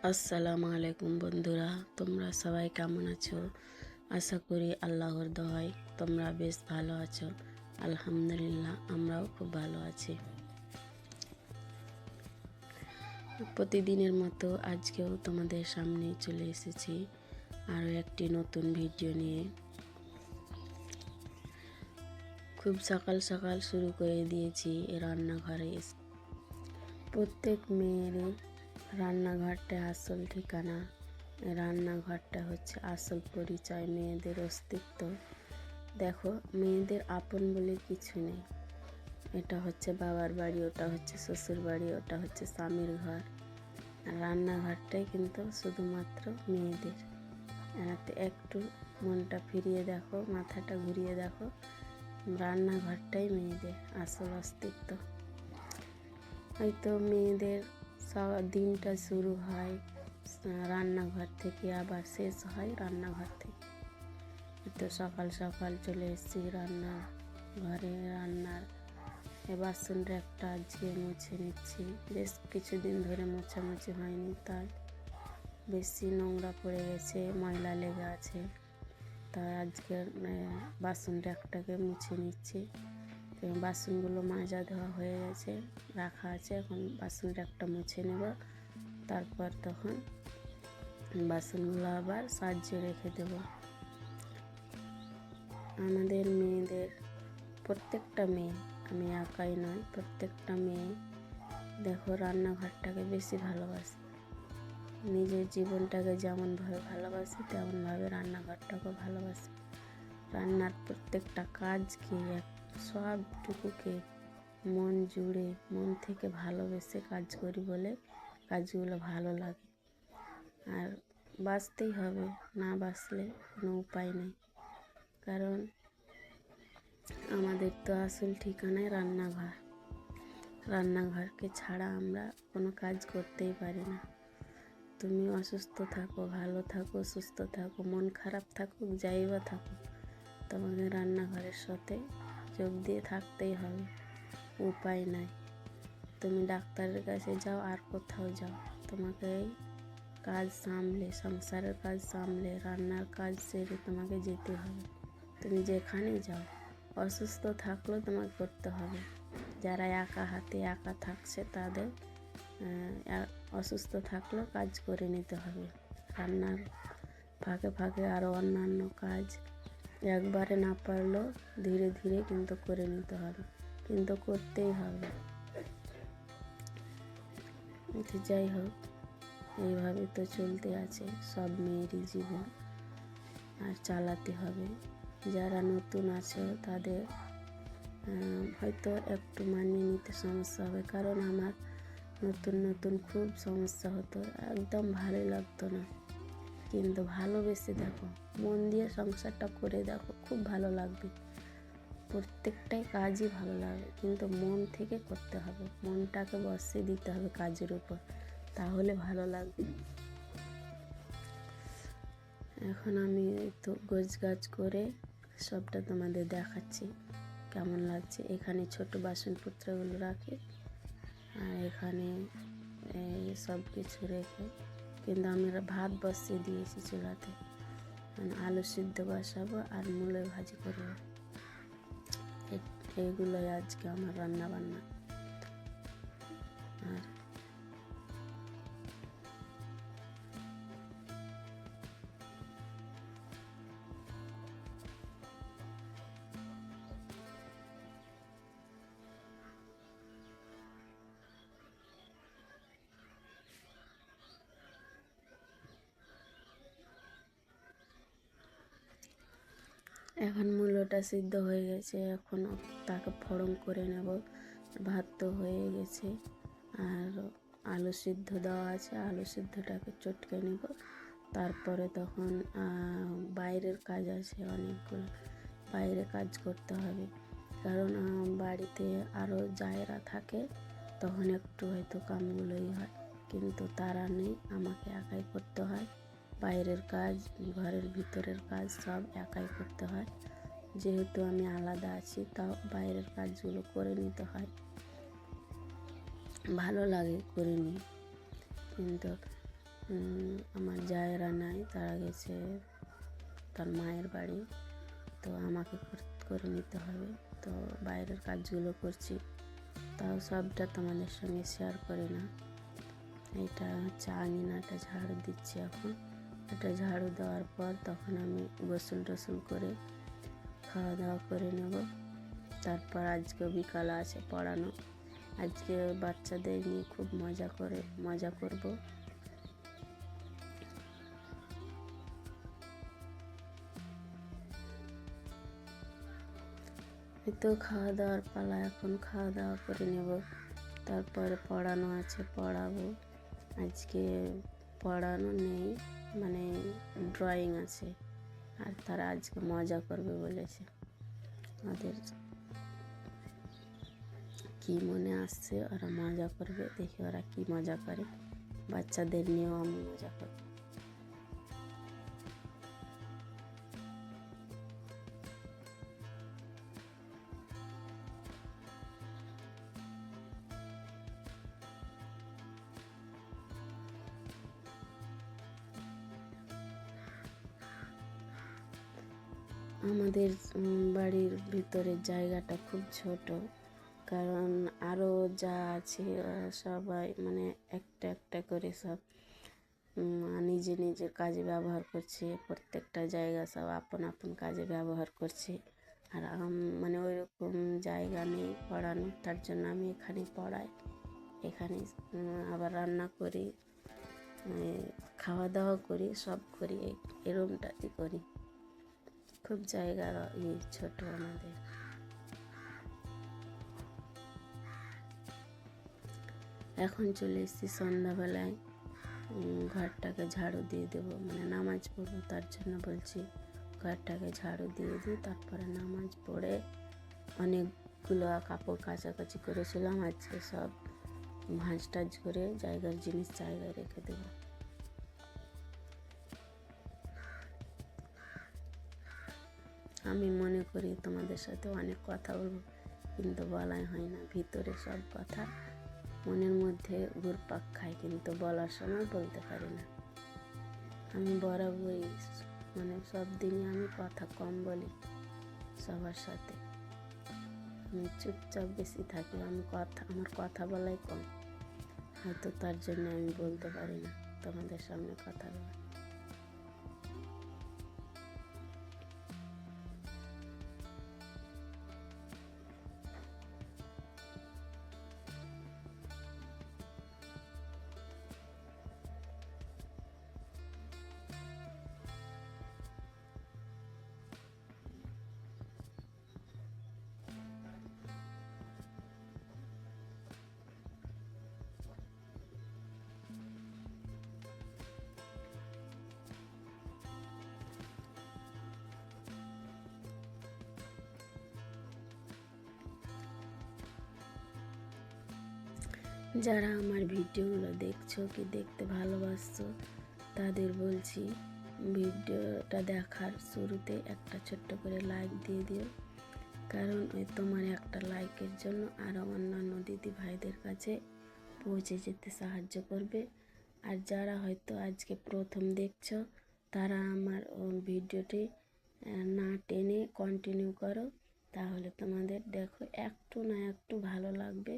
আসসালামু আলাইকুম বন্ধুরা, তোমরা সবাই কেমন আছো? আশা করি আল্লাহর দয়ায় তোমরা বেশ ভালো আছো। আলহামদুলিল্লাহ, আমরাও খুব ভালো আছি। প্রতিদিনের মতো আজকেও তোমাদের সামনে চলে এসেছি আরও একটি নতুন ভিডিও নিয়ে। খুব সকাল সকাল শুরু করে দিয়েছি রান্নাঘরে। প্রত্যেক মেয়েরই রান্নাঘরটা আসল ঠিকানা, রান্নাঘরটা হচ্ছে আসল পরিচয়, মেয়েদের অস্তিত্ব। দেখো, মেয়েদের আপন বলে কিছু নেই। এটা হচ্ছে বাবার বাড়ি, ওটা হচ্ছে শ্বশুর বাড়ি, ওটা হচ্ছে স্বামীর ঘর। আর রান্নাঘরটাই কিন্তু শুধুমাত্র মেয়েদের। এনাতে একটু মনটা ফিরিয়ে দেখো, মাথাটা ঘুরিয়ে দেখো, রান্নাঘরটাই মেয়েদের আসল অস্তিত্ব। হয়তো মেয়েদের দিনটা শুরু হয় রান্নাঘর থেকে, আবার শেষ হয় রান্নাঘর থেকে। তো সকাল সকাল চলে এসেছি রান্নাঘরে। রান্নার বাসন একটা আজকে মুছে নিচ্ছি। বেশ কিছুদিন ধরে মোছামুছি হয়নি, তাই বেশি নোংরা পড়ে গেছে, ময়লা লেগে আছে। তাই আজকে বাসন একটাকে মুছে নিচ্ছি। বাসনগুলো মাজা ধোয়া হয়ে গেছে, রাখা আছে। এখন বাসন একটা মুছে নেব, তারপর তখন বাসনগুলো আবার সাজিয়ে রেখে দেব। আমাদের মেয়েদের, প্রত্যেকটা মেয়ে, আমি একাই নয়, প্রত্যেকটা মেয়ে দেখো রান্নাঘরটাকে বেশি ভালোবাসে। নিজের জীবনটাকে যেমনভাবে ভালোবাসে তেমনভাবে রান্নাঘরটাকেও ভালোবাসে। রান্নার প্রত্যেকটা কাজকে, সবটুকুকে মন জুড়ে, মন থেকে ভালোবেসে কাজ করি বলে কাজগুলো ভালো লাগে। আর বাঁচতেই হবে, না বাঁচলে কোনো উপায় নেই। কারণ আমাদের তো আসল ঠিকানায় রান্নাঘর। রান্নাঘরকে ছাড়া আমরা কোনো কাজ করতেই পারি না। তুমি অসুস্থ থাকো, ভালো থাকো, সুস্থ থাকো, মন খারাপ থাকুক, যাই বা থাকুক, তোমাকে রান্নাঘরের সাথে যোগ দিয়ে থাকতেই হবে, উপায় নাই। তুমি ডাক্তারের কাছে যাও আর কোথাও যাও, তোমাকে এই কাজ সামলে, সংসারের কাজ সামলে, রান্নার কাজ সেরে তোমাকে যেতে হবে। তুমি যেখানেই যাও, অসুস্থ থাকলেও তোমাকে করতে হবে। যারা একা হাতে একা থাকছে তাদের অসুস্থ থাকলেও কাজ করে নিতে হবে। রান্নার ফাঁকে ফাঁকে আরও অন্যান্য কাজ একবারে না পারলেও ধীরে ধীরে কিন্তু করে নিতে হবে, কিন্তু করতেই হবে। যাই হোক, এইভাবে তো চলতে আছে সব মেয়েরই জীবন, আর চালাতে হবে। যারা নতুন আছে তাদের হয়তো একটু মানিয়ে নিতে সমস্যা হবে, কারণ আমার নতুন নতুন খুব সমস্যা হতো, একদম ভালো লাগতো না। কিন্তু ভালোবেসে দেখো, মন দিয়ে সংসারটা করে দেখো, খুব ভালো লাগবে। প্রত্যেকটাই কাজই ভালো লাগে, কিন্তু মন থেকে করতে হবে, মনটাকে বসিয়ে দিতে হবে কাজের উপর, তাহলে ভালো লাগবে। এখন আমি তো গোছগাছ করে সবটা তোমাদের দেখাচ্ছি কেমন লাগছে। এখানে ছোট বাসনপত্রগুলো রাখি, আর এখানে সব কিছু রেখে কিন্তু আমি ভাত বসিয়ে দিয়েছি চুলাতে। আলু সিদ্ধ বসাবো আর মূলো ভাজি করবো। এইগুলোই আজকে আমার রান্না বান্না। আর এখন মূলোটা সিদ্ধ হয়ে গেছে, এখন তাকে ফোড়ন করে নেব। ভাত তো হয়ে গেছে, আর আলু সিদ্ধ দেওয়া আছে, আলু সিদ্ধটাকে চটকে নেব। তারপরে তখন বাইরের কাজ আছে অনেকগুলো, বাইরে কাজ করতে হবে। কারণ বাড়িতে আরও জায়েরা থাকে, তখন একটু হয়তো কামগুলোই হয়, কিন্তু তারা নেই, আমাকে একাই করতে হয়। বাইরের কাজ, ঘরের ভিতরের কাজ সব একাই করতে হয়। যেহেতু আমি আলাদা আছি, তাও বাইরের কাজগুলো করে নিতে হয়, ভালো লাগে করে নিই। কিন্তু আমার জায়েরা নাই, তারা গেছে তার মায়ের বাড়ি, তো আমাকে করে নিতে হবে। তো বাইরের কাজগুলো করছি, তাও সবটা তোমাদের সঙ্গে শেয়ার করি না। এটা হচ্ছে আঙিনাটা ঝাড়ু দিচ্ছি এখন। এটা ঝাড়ু দেওয়ার পর তখন আমি গোসল টোসল করে খাওয়া দাওয়া করে নেব। তারপর আজকে বিকাল আছে পড়ানো, আজকে বাচ্চাদের নিয়ে খুব মজা করব। তো খাওয়া দাওয়ার পালা, এখন খাওয়া দাওয়া করে নেব, তারপরে পড়ানো আছে, পড়াবো। আজকে পড়ানো নেই, মানে ড্রয়িং আছে, আর তারা আজকে মজা করবে বলেছে। ওদের কি মনে আসছে, ওরা মজা করবে, দেখি ওরা কি মজা করে। বাচ্চাদের নিয়েও আমি মজা করব। আমাদের বাড়ির ভিতরের জায়গাটা খুব ছোট, কারণ আরও যা আছে সবাই মানে একটা একটা করে সব নিজের কাজে ব্যবহার করছে। প্রত্যেকটা জায়গা সব আপন আপন কাজে ব্যবহার করছে, আর মানে ওই রকম জায়গা নেই পড়ানো, তার জন্য আমি এখানে পড়াই। এখানে আবার রান্না করি, খাওয়া দাওয়া করি, সব করি, এই রুমটাতে করি। খুব জায়গা ছোট আমাদের। এখন চলে এসেছি সন্ধ্যাবেলায়, ঘরটাকে ঝাড়ু দিয়ে দেবো, মানে নামাজ পড়বো, তার জন্য বলছি ঘরটাকে ঝাড়ু দিয়ে দিই। তারপরে নামাজ পড়ে অনেকগুলো কাপড় কাচাকাচি করেছিলাম, আজকে সব ভাঁজ টাজ করে জায়গার জিনিস জায়গায় রেখে দেবো। আমি মনে করি তোমাদের সাথে অনেক কথা বলবো, কিন্তু বলাই হয় না, ভিতরে সব কথা মনের মধ্যে ঘুরপাক খায়, কিন্তু বলার সময় বলতে পারি না। আমি বরাবরই মানে সব দিনই আমি কথা কম বলি সবার সাথে, আমি চুপচাপ বেশি থাকি, আমার কথা বলাই কম, হয়তো তার জন্য আমি বলতে পারি না তোমাদের সামনে কথা বলা। যারা আমার ভিডিওগুলো দেখছো কি দেখতে ভালোবাসছো, তাদের বলছি ভিডিওটা দেখার শুরুতে একটা ছোট্ট করে লাইক দিয়ে দিও, কারণ ওই তোমার একটা লাইকের জন্য আরও অন্যান্য দিদি ভাইদের কাছে পৌঁছে যেতে সাহায্য করবে। আর যারা হয়তো আজকে প্রথম দেখছো, তারা আমার ভিডিওটি না টেনে কন্টিনিউ করো, তাহলে তোমাদের দেখো একটু না একটু ভালো লাগবে,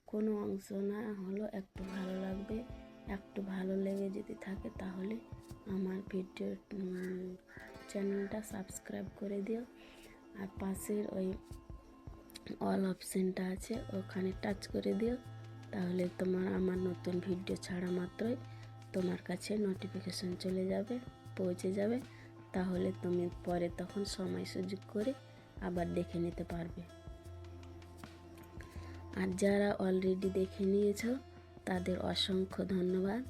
কোনো অংশ না হলো একটু ভালো লাগবে। একটু ভালো লেগে যদি থাকে তাহলে আমার ভিডিও চ্যানেলটা সাবস্ক্রাইব করে দিও, আর পাশের ওই অল অপশানটা আছে ওখানে টাচ করে দিও, তাহলে তোমার আমার নতুন ভিডিও ছাড়া মাত্রই তোমার কাছে নোটিফিকেশন চলে যাবে, পৌঁছে যাবে, তাহলে তুমি পরে তখন সময় সুযোগ করে আবার দেখে নিতে পারবে। আর যারা অলরেডি দেখে নিয়েছো তাদের অসংখ্য ধন্যবাদ,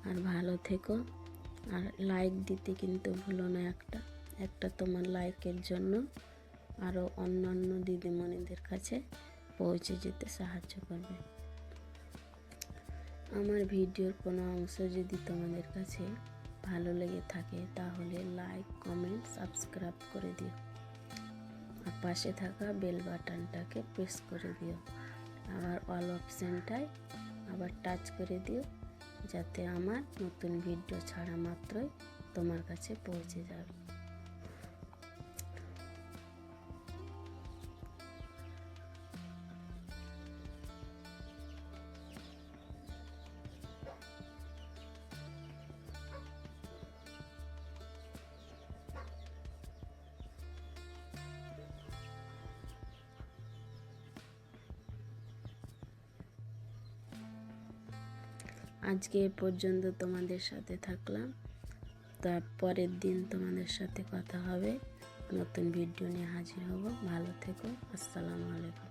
আর ভালো থেকো, আর লাইক দিতে কিন্তু ভুলো না, একটা তোমার লাইকের জন্য আরও অন্যান্য দিদিমণিদের কাছে পৌঁছে যেতে সাহায্য করবে। আমার ভিডিওর কোনো অংশ যদি তোমাদের কাছে ভালো লেগে থাকে তাহলে লাইক, কমেন্ট, সাবস্ক্রাইব করে দিও, আর পাশে থাকা বেল বাটনটাকে প্রেস করে দিও, আবার অল অপশানটায় আবার টাচ করে দিও, যাতে আমার নতুন ভিডিও ছাড়া মাত্রই তোমার কাছে পৌঁছে যাবে। আজকে এ পর্যন্ত তোমাদের সাথে থাকলাম, তারপরের দিন তোমাদের সাথে কথা হবে, নতুন ভিডিও নিয়ে হাজির হব। ভালো থেকো। আসসালামু আলাইকুম।